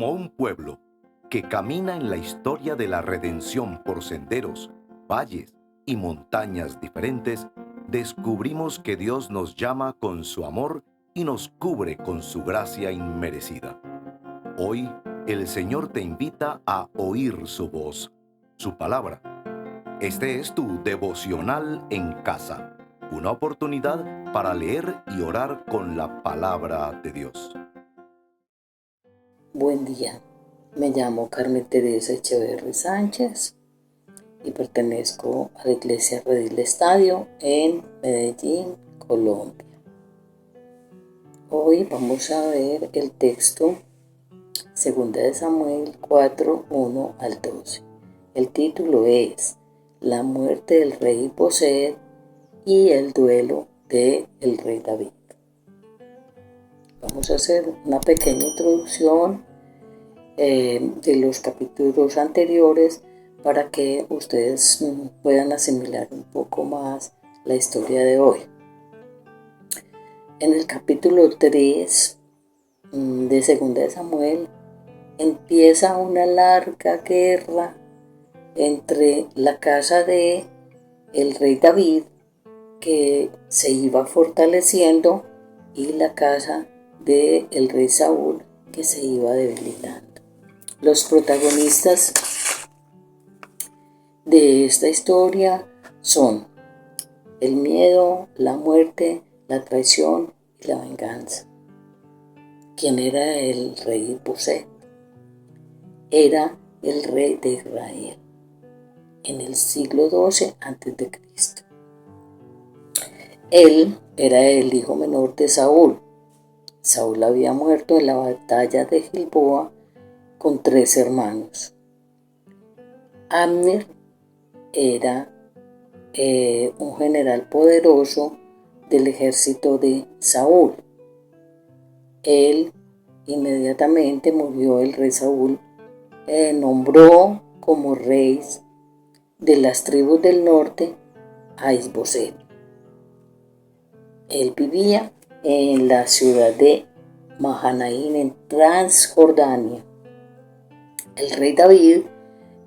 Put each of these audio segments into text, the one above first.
Como un pueblo que camina en la historia de la redención por senderos, valles y montañas diferentes, descubrimos que Dios nos llama con su amor y nos cubre con su gracia inmerecida. Hoy, el Señor te invita a oír su voz, su palabra. Este es tu devocional en casa, una oportunidad para leer y orar con la palabra de Dios. Buen día, me llamo Carmen Teresa Echeverri Sánchez y pertenezco a la Iglesia Redil Estadio en Medellín, Colombia. Hoy vamos a ver el texto 2 Samuel 4, 1 al 12. El título es La muerte del rey Bosed y el duelo del rey David. Vamos a hacer una pequeña introducción de los capítulos anteriores para que ustedes puedan asimilar un poco más la historia de hoy. En el capítulo 3 de 2 Samuel empieza una larga guerra entre la casa de el rey David, que se iba fortaleciendo, y la casa de el rey Saúl, que se iba debilitando. Los protagonistas de esta historia son el miedo, la muerte, la traición y la venganza. ¿Quién era el rey Bosed? Era el rey de Israel en el siglo XII a.C. Él era el hijo menor de Saúl. Saúl había muerto en la batalla de Gilboa con 3 hermanos. Abner era un general poderoso del ejército de Saúl. Él inmediatamente murió el rey Saúl, nombró como rey de las tribus del norte a Isboset. Él vivía en la ciudad de Mahanaim, en Transjordania. El rey David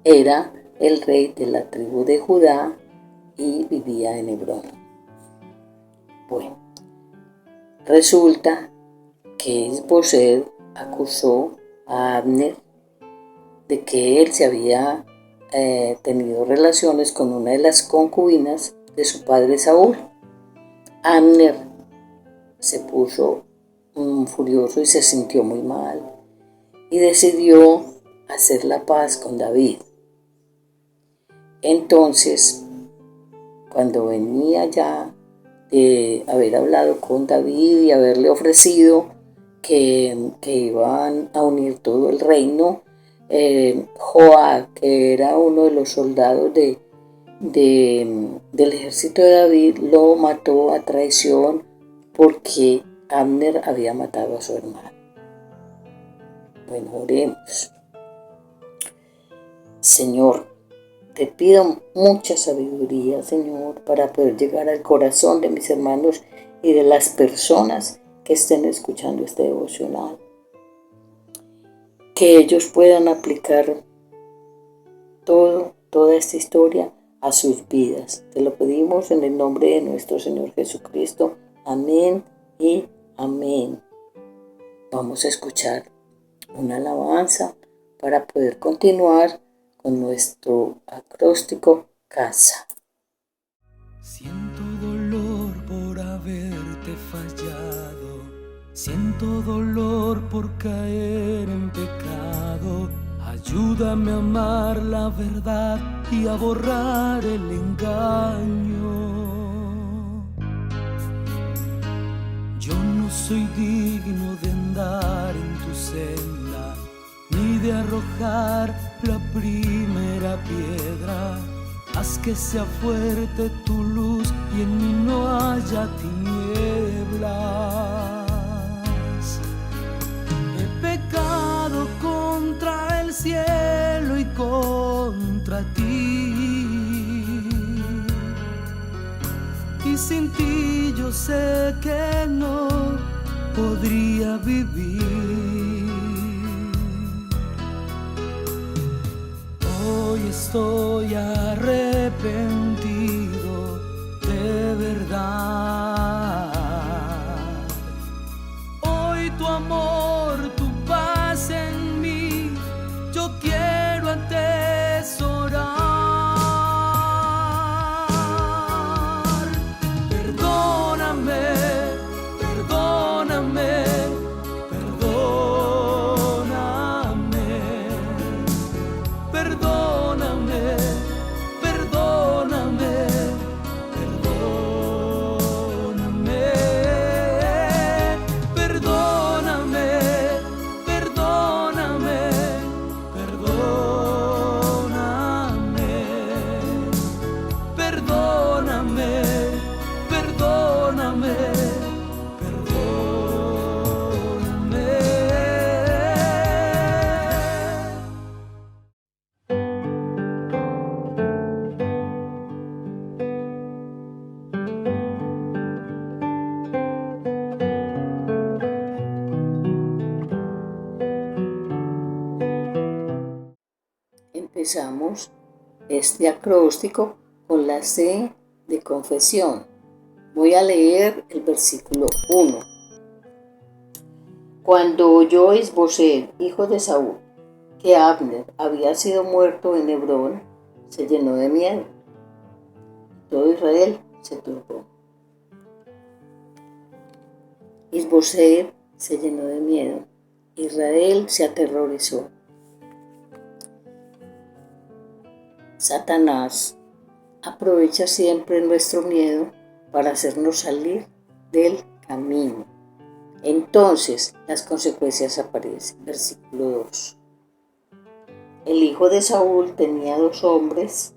era el rey de la tribu de Judá y vivía en Hebrón. Bueno, resulta que Isboset acusó a Abner de que él se había tenido relaciones con una de las concubinas de su padre Saúl. Abner se puso furioso y se sintió muy mal y decidió hacer la paz con David. Entonces, cuando venía ya de haber hablado con David y haberle ofrecido que iban a unir todo el reino, Joab, que era uno de los soldados del ejército de David, lo mató a traición porque Abner había matado a su hermano. Bueno, oremos. Señor, te pido mucha sabiduría, Señor, para poder llegar al corazón de mis hermanos y de las personas que estén escuchando este devocional. Que ellos puedan aplicar toda esta historia a sus vidas. Te lo pedimos en el nombre de nuestro Señor Jesucristo. Amén y amén. Vamos a escuchar una alabanza para poder continuar con nuestro acróstico Casa. Siento dolor por haberte fallado, siento dolor por caer en pecado. Ayúdame a amar la verdad y a borrar el engaño. Yo no soy digno de andar en tu senda, ni de arrojar la primera piedra. Haz que sea fuerte tu luz y en mí no haya tinieblas. He pecado contra el cielo y contra ti, y sin ti yo sé que no podría vivir. estoy arrepentido de verdad. Hoy tu amor, tu paz en mí, yo quiero atesorar. Perdóname, perdóname, perdóname, perdóname, perdóname, perdóname, perdóname, perdóname, perdóname, perdóname, perdóname, Empezamos este acróstico con la C de confesión. Voy a leer el versículo 1. Cuando oyó Isboset, hijo de Saúl, que Abner había sido muerto en Hebrón, se llenó de miedo. Todo Israel se turbó. Isboset se llenó de miedo. Israel se aterrorizó. Satanás aprovecha siempre nuestro miedo para hacernos salir del camino. Entonces las consecuencias aparecen. Versículo 2. El hijo de Saúl tenía 2 hombres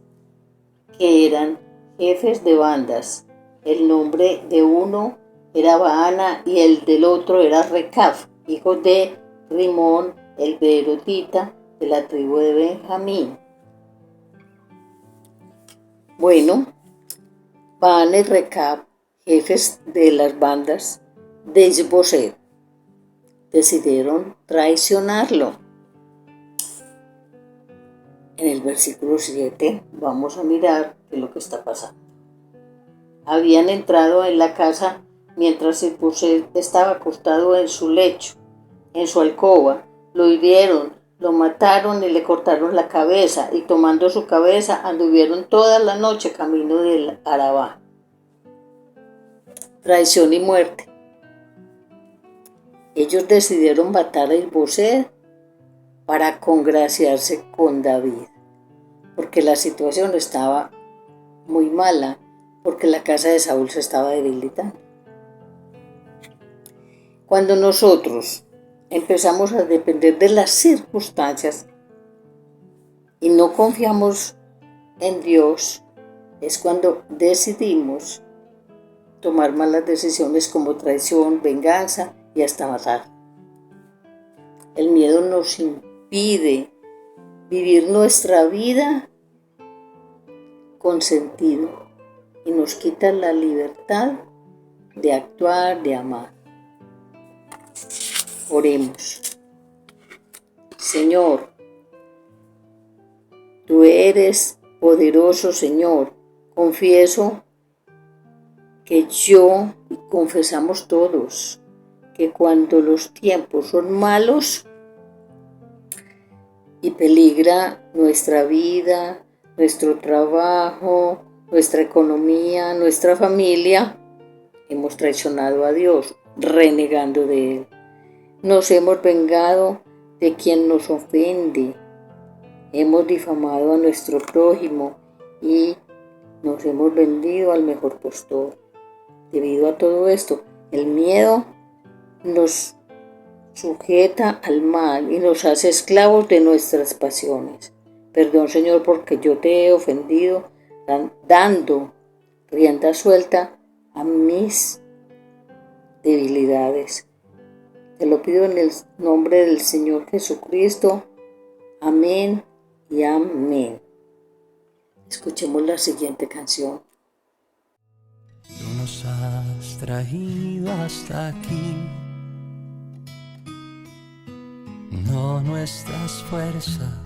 que eran jefes de bandas. El nombre de uno era Baana y el del otro era Recab, hijo de Rimón, el beerotita, de la tribu de Benjamín. Bueno, Baana y Recab, jefes de las bandas de Isboset, decidieron traicionarlo. En el versículo 7 vamos a mirar qué es lo que está pasando. Habían entrado en la casa mientras Isboset estaba acostado en su lecho, en su alcoba. Lo hirieron, lo mataron y le cortaron la cabeza, y tomando su cabeza anduvieron toda la noche camino del Arabá. Traición y muerte. Ellos decidieron matar a Isboset para congraciarse con David, porque la situación estaba muy mala, porque la casa de Saúl se estaba debilitando. Cuando nosotros empezamos a depender de las circunstancias y no confiamos en Dios, es cuando decidimos tomar malas decisiones como traición, venganza y hasta matar. El miedo nos impide vivir nuestra vida con sentido y nos quita la libertad de actuar, de amar. Oremos. Señor, tú eres poderoso, Señor. Confieso que yo, y confesamos todos, que cuando los tiempos son malos y peligra nuestra vida, nuestro trabajo, nuestra economía, nuestra familia, hemos traicionado a Dios, renegando de Él. Nos hemos vengado de quien nos ofende, hemos difamado a nuestro prójimo y nos hemos vendido al mejor postor. Debido a todo esto, el miedo nos sujeta al mal y nos hace esclavos de nuestras pasiones. Perdón, Señor, porque yo te he ofendido dando rienda suelta a mis debilidades. Te lo pido en el nombre del Señor Jesucristo. Amén y amén. Escuchemos la siguiente canción. Tú nos has traído hasta aquí, no nuestras fuerzas,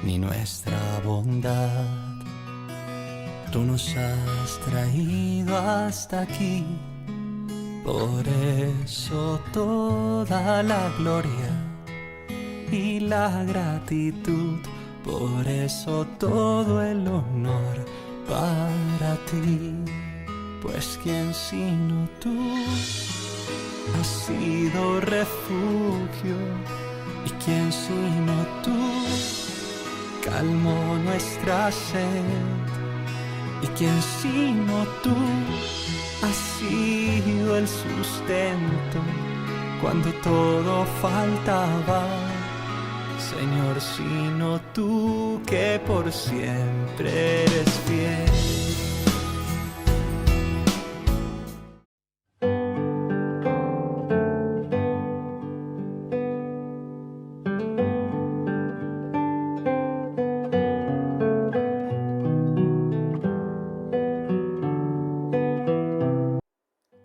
ni nuestra bondad. Tú nos has traído hasta aquí, por eso toda la gloria y la gratitud, por eso todo el honor para ti. Pues quién sino tú has sido refugio, y quién sino tú calmó nuestra sed, y quién sino tú has sido el sustento cuando todo faltaba. Señor, sino tú que por siempre eres fiel.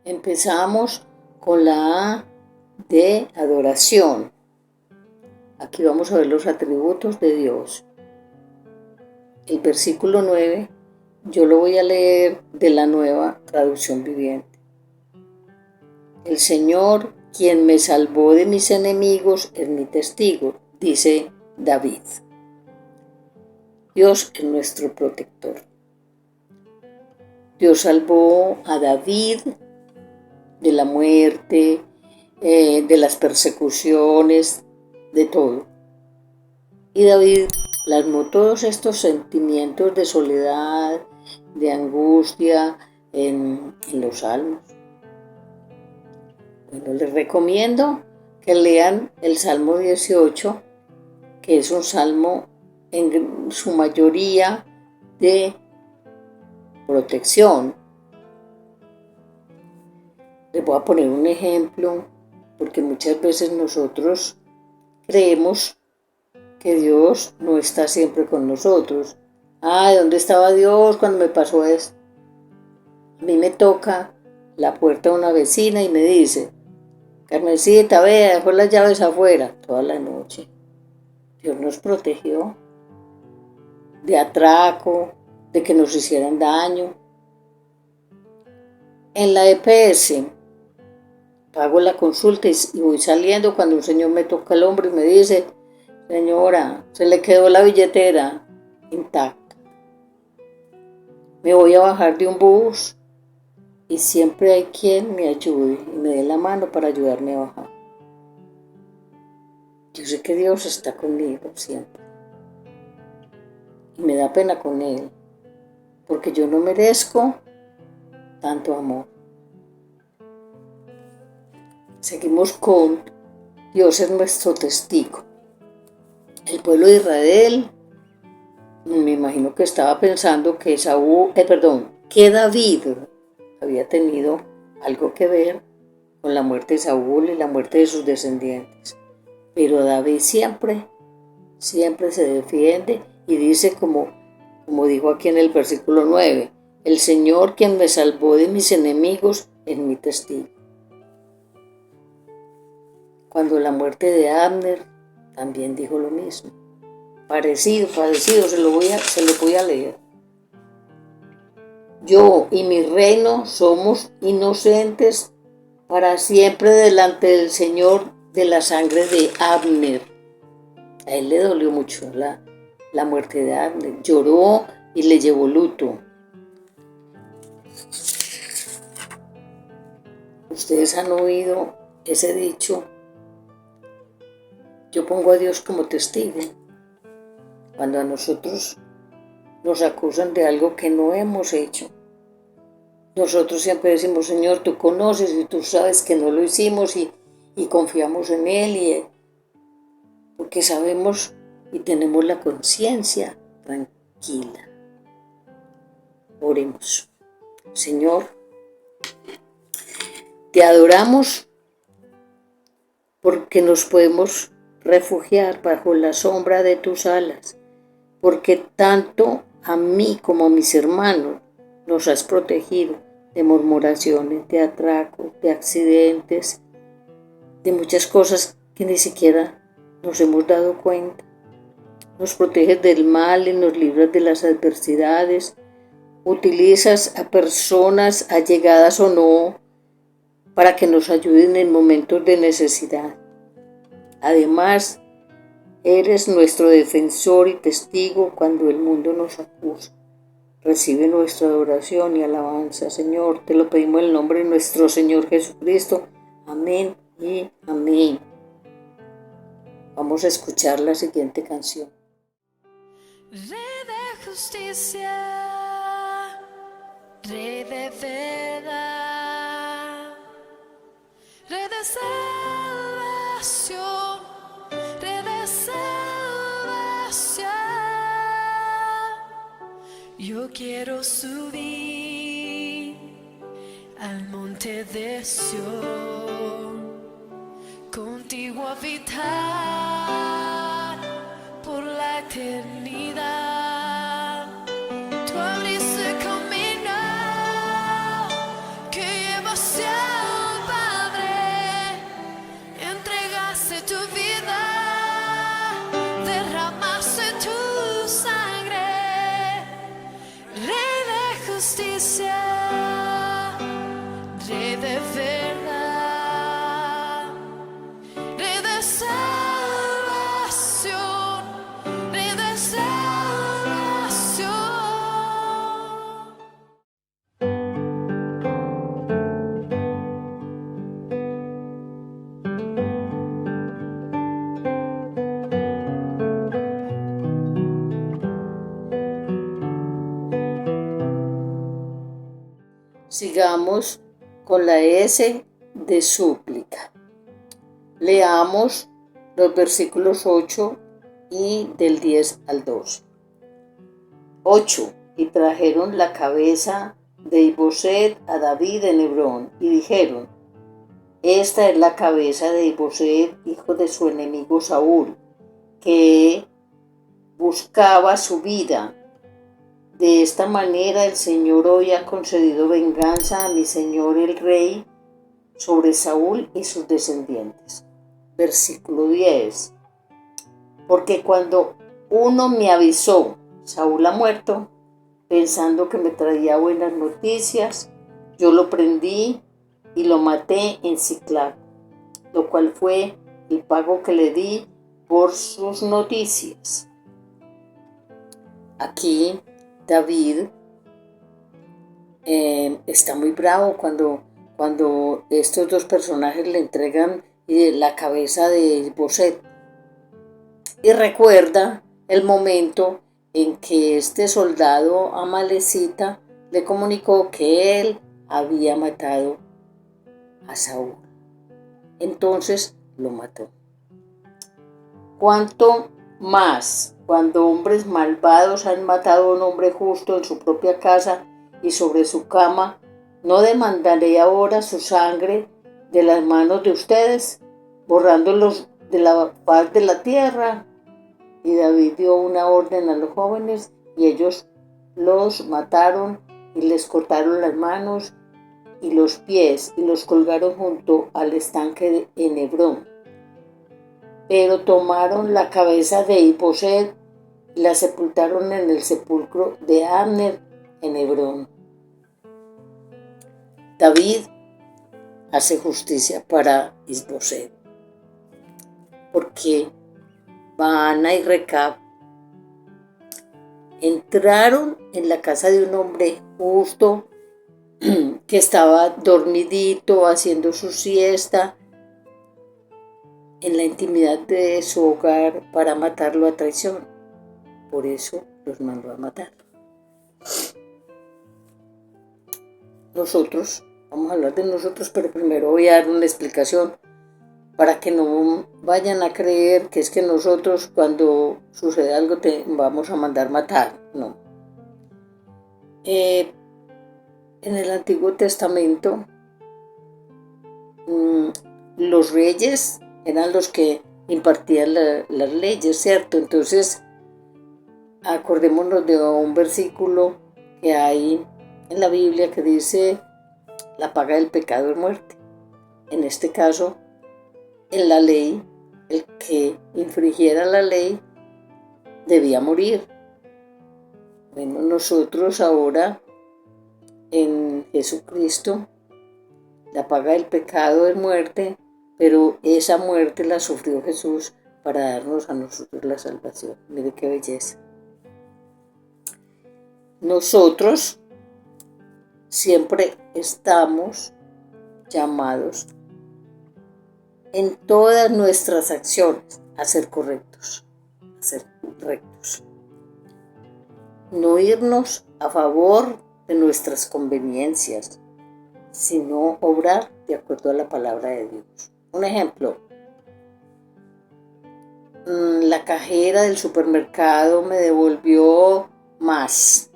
Empezamos con la A de adoración. Aquí vamos a ver los atributos de Dios. El versículo 9, yo lo voy a leer de la Nueva Traducción Viviente. El Señor, quien me salvó de mis enemigos, es mi testigo, dice David. Dios es nuestro protector. Dios salvó a David de la muerte, de las persecuciones, de todo. Y David plasmó todos estos sentimientos de soledad, de angustia en los salmos. Bueno, les recomiendo que lean el Salmo 18, que es un salmo en su mayoría de protección. Les voy a poner un ejemplo, porque muchas veces nosotros creemos que Dios no está siempre con nosotros. ¿Dónde estaba Dios cuando me pasó esto? A mí me toca la puerta de una vecina y me dice: Carmencita, vea, dejó las llaves afuera toda la noche. Dios nos protegió de atraco, de que nos hicieran daño. En la EPS pago la consulta y voy saliendo cuando un señor me toca el hombro y me dice: señora, se le quedó la billetera intacta. Me voy a bajar de un bus y siempre hay quien me ayude y me dé la mano para ayudarme a bajar. Yo sé que Dios está conmigo siempre. Y me da pena con Él, porque yo no merezco tanto amor. Seguimos con Dios es nuestro testigo. El pueblo de Israel, me imagino que estaba pensando que que David había tenido algo que ver con la muerte de Saúl y la muerte de sus descendientes. Pero David siempre se defiende y dice como dijo aquí en el versículo 9, el Señor quien me salvó de mis enemigos es mi testigo. Cuando la muerte de Abner también dijo lo mismo. Parecido, se lo voy a leer. Yo y mi reino somos inocentes para siempre delante del Señor de la sangre de Abner. A él le dolió mucho la muerte de Abner. Lloró y le llevó luto. Ustedes han oído ese dicho: yo pongo a Dios como testigo. Cuando a nosotros nos acusan de algo que no hemos hecho, nosotros siempre decimos: Señor, tú conoces y tú sabes que no lo hicimos, y confiamos en Él, porque sabemos y tenemos la conciencia tranquila. Oremos. Señor, te adoramos porque nos podemos refugiar bajo la sombra de tus alas, porque tanto a mí como a mis hermanos nos has protegido de murmuraciones, de atracos, de accidentes, de muchas cosas que ni siquiera nos hemos dado cuenta. nos proteges del mal y nos libras de las adversidades. Utilizas a personas allegadas o no para que nos ayuden en momentos de necesidad. Además, eres nuestro defensor y testigo cuando el mundo nos acusa. Recibe nuestra adoración y alabanza, Señor. Te lo pedimos en el nombre de nuestro Señor Jesucristo. Amén y amén. Vamos a escuchar la siguiente canción. Rey de justicia, Rey de verdad, Rey de salvación, Rey de salvación. Yo quiero subir al monte de Sión, contigo habitar por la eternidad. Tú abriste camino que lleva hacia el Padre, entregaste tu vida, derramaste tu sangre. Rey de justicia, Rey de verdad, Rey de salvación, Rey de salvación. Sigamos con la S de súplica. Leamos los versículos 8 y del 10 al 12. 8. Y trajeron la cabeza de Isboset a David en Hebrón, y dijeron: esta es la cabeza de Isboset, hijo de su enemigo Saúl, que buscaba su vida. De esta manera el Señor hoy ha concedido venganza a mi Señor el Rey sobre Saúl y sus descendientes. Versículo 10. Porque cuando uno me avisó, Saúl ha muerto, pensando que me traía buenas noticias, yo lo prendí y lo maté en Siclag, lo cual fue el pago que le di por sus noticias. Aquí David está muy bravo cuando estos dos personajes le entregan la cabeza de Isboset, y recuerda el momento en que este soldado amalecita le comunicó que él había matado a Saúl. Entonces lo mató. ¿Cuánto más cuando hombres malvados han matado a un hombre justo en su propia casa y sobre su cama? ¿No demandaré ahora su sangre de las manos de ustedes, borrándolos de la faz de la tierra? Y David dio una orden a los jóvenes, y ellos los mataron y les cortaron las manos y los pies y los colgaron junto al estanque en Hebrón. Pero tomaron la cabeza de Isboset y la sepultaron en el sepulcro de Abner en Hebrón. David hace justicia para Isboset, porque Baana y Recab entraron en la casa de un hombre justo que estaba dormidito haciendo su siesta en la intimidad de su hogar para matarlo a traición. Por eso los mandó a matar. Nosotros, vamos a hablar de nosotros, pero primero voy a dar una explicación para que no vayan a creer que es que nosotros cuando sucede algo te vamos a mandar matar. No. En el Antiguo Testamento los reyes eran los que impartían las leyes, ¿cierto? Entonces acordémonos de un versículo que hay en la Biblia que dice: la paga del pecado es muerte. En este caso, en la ley, el que infringiera la ley debía morir. Bueno, nosotros ahora en Jesucristo, la paga del pecado es muerte, pero esa muerte la sufrió Jesús para darnos a nosotros la salvación. Mire qué belleza. Nosotros siempre estamos llamados en todas nuestras acciones a ser correctos, a ser rectos. No irnos a favor de nuestras conveniencias, sino obrar de acuerdo a la palabra de Dios. Un ejemplo, la cajera del supermercado me devolvió más.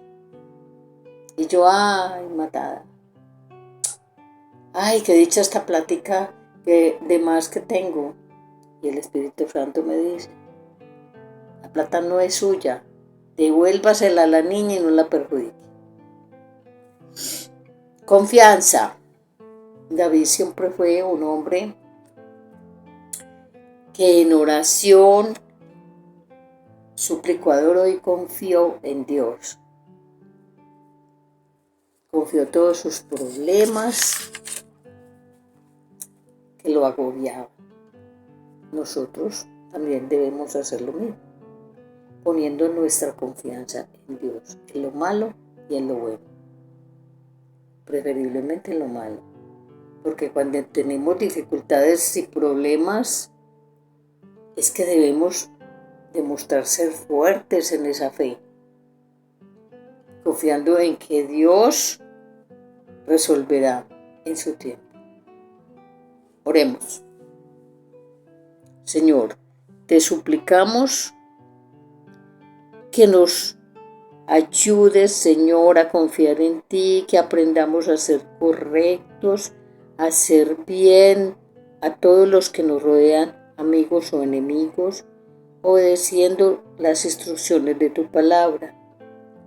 Y yo, ay, matada. Ay, qué dicha esta plática de más que tengo. Y el Espíritu Santo me dice, la plata no es suya, devuélvasela a la niña y no la perjudique. Confianza. David siempre fue un hombre que en oración suplicó, adoró y confió en Dios. Confió todos sus problemas que lo agobiaban. Nosotros también debemos hacer lo mismo, poniendo nuestra confianza en Dios, en lo malo y en lo bueno. Preferiblemente en lo malo, porque cuando tenemos dificultades y problemas, es que debemos demostrar ser fuertes en esa fe, confiando en que Dios resolverá en su tiempo. Oremos. Señor, te suplicamos que nos ayudes, Señor, a confiar en ti, que aprendamos a ser correctos, a hacer bien a todos los que nos rodean, amigos o enemigos, obedeciendo las instrucciones de tu palabra,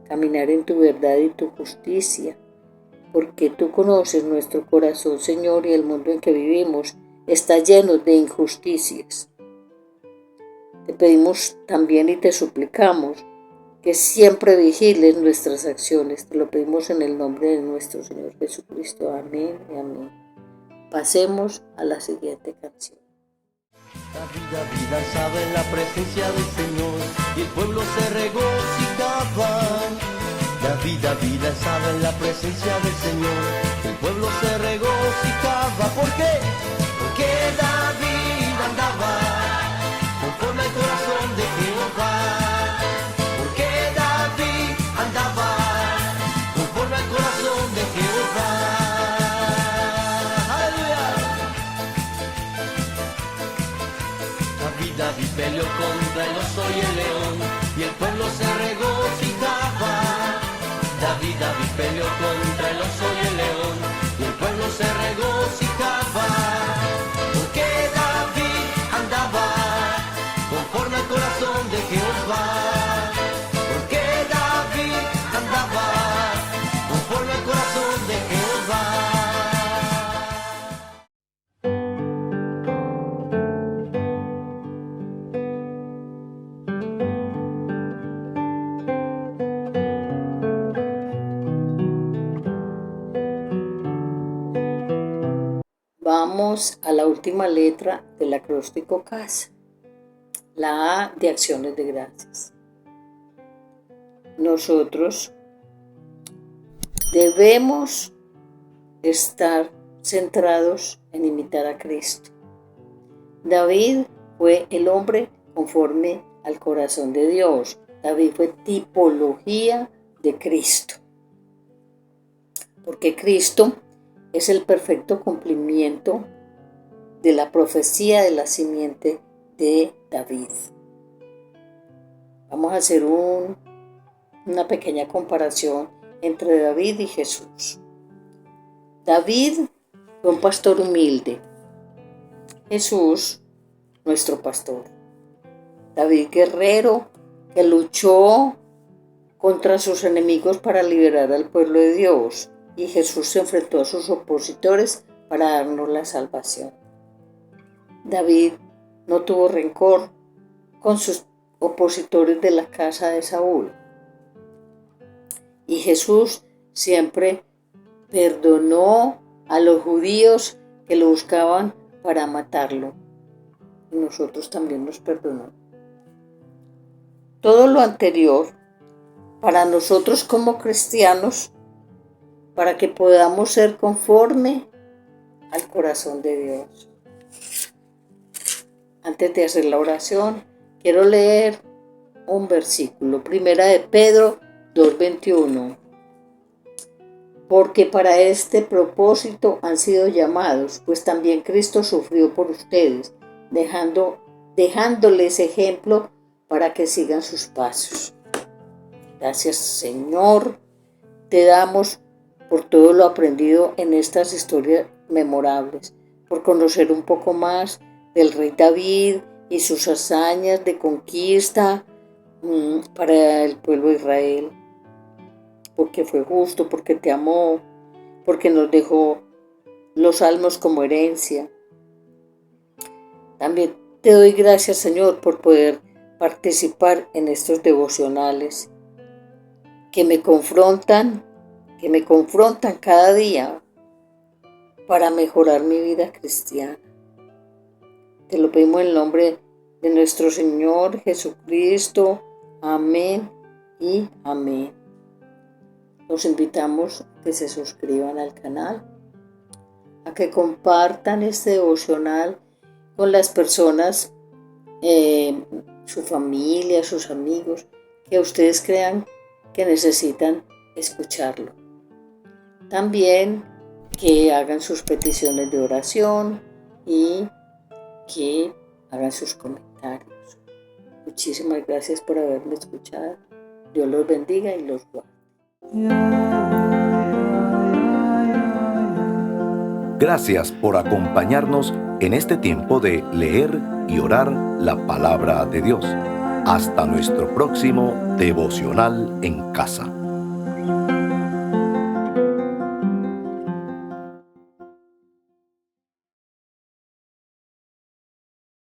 caminar en tu verdad y tu justicia, porque tú conoces nuestro corazón, Señor, y el mundo en que vivimos está lleno de injusticias. Te pedimos también y te suplicamos que siempre vigiles nuestras acciones. Te lo pedimos en el nombre de nuestro Señor Jesucristo. Amén y amén. Pasemos a la siguiente canción. Vida estaba en la presencia del Señor y el pueblo se regocijaba. Vida estaba en la presencia del Señor, el pueblo se regocijaba. ¿Por qué? Porque David andaba conforme al corazón de Jehová. Porque David andaba conforme al corazón de Jehová. ¡Aleluya! David peleó contra el oso y el león y el pueblo se regocijaba. David peleó contra el oso y el león y el pueblo se regocijaba. Porque David andaba conforme al corazón de Jehová. Porque David andaba conforme al corazón de Jehová. Vamos a la última letra del acróstico CAS, la A de acciones de gracias. Nosotros debemos estar centrados en imitar a Cristo. David fue el hombre conforme al corazón de Dios. David fue tipología de Cristo, porque Cristo es el perfecto cumplimiento de la profecía de la simiente de David. Vamos a hacer una pequeña comparación entre David y Jesús. David fue un pastor humilde. Jesús, nuestro pastor. David, guerrero, que luchó contra sus enemigos para liberar al pueblo de Dios. Y Jesús se enfrentó a sus opositores para darnos la salvación. David no tuvo rencor con opositores de la casa de Saúl. Y Jesús siempre perdonó a los judíos que lo buscaban para matarlo. Y nosotros también nos perdonó. Todo lo anterior, para nosotros como cristianos, para que podamos ser conforme al corazón de Dios. Antes de hacer la oración, quiero leer un versículo. Primera de Pedro 2:21. Porque para este propósito han sido llamados, pues también Cristo sufrió por ustedes, dejándoles ejemplo para que sigan sus pasos. Gracias, Señor, te damos por todo lo aprendido en estas historias memorables, por conocer un poco más del rey David y sus hazañas de conquista para el pueblo de Israel, porque fue justo, porque te amó, porque nos dejó los salmos como herencia. También te doy gracias, Señor, por poder participar en estos devocionales que me confrontan cada día para mejorar mi vida cristiana. Te lo pedimos en el nombre de nuestro Señor Jesucristo. Amén y amén. Los invitamos a que se suscriban al canal, a que compartan este devocional con las personas, su familia, sus amigos, que ustedes crean que necesitan escucharlo. También que hagan sus peticiones de oración y que hagan sus comentarios. Muchísimas gracias por haberme escuchado. Dios los bendiga y los guarde. Gracias por acompañarnos en este tiempo de leer y orar la palabra de Dios. Hasta nuestro próximo devocional en casa.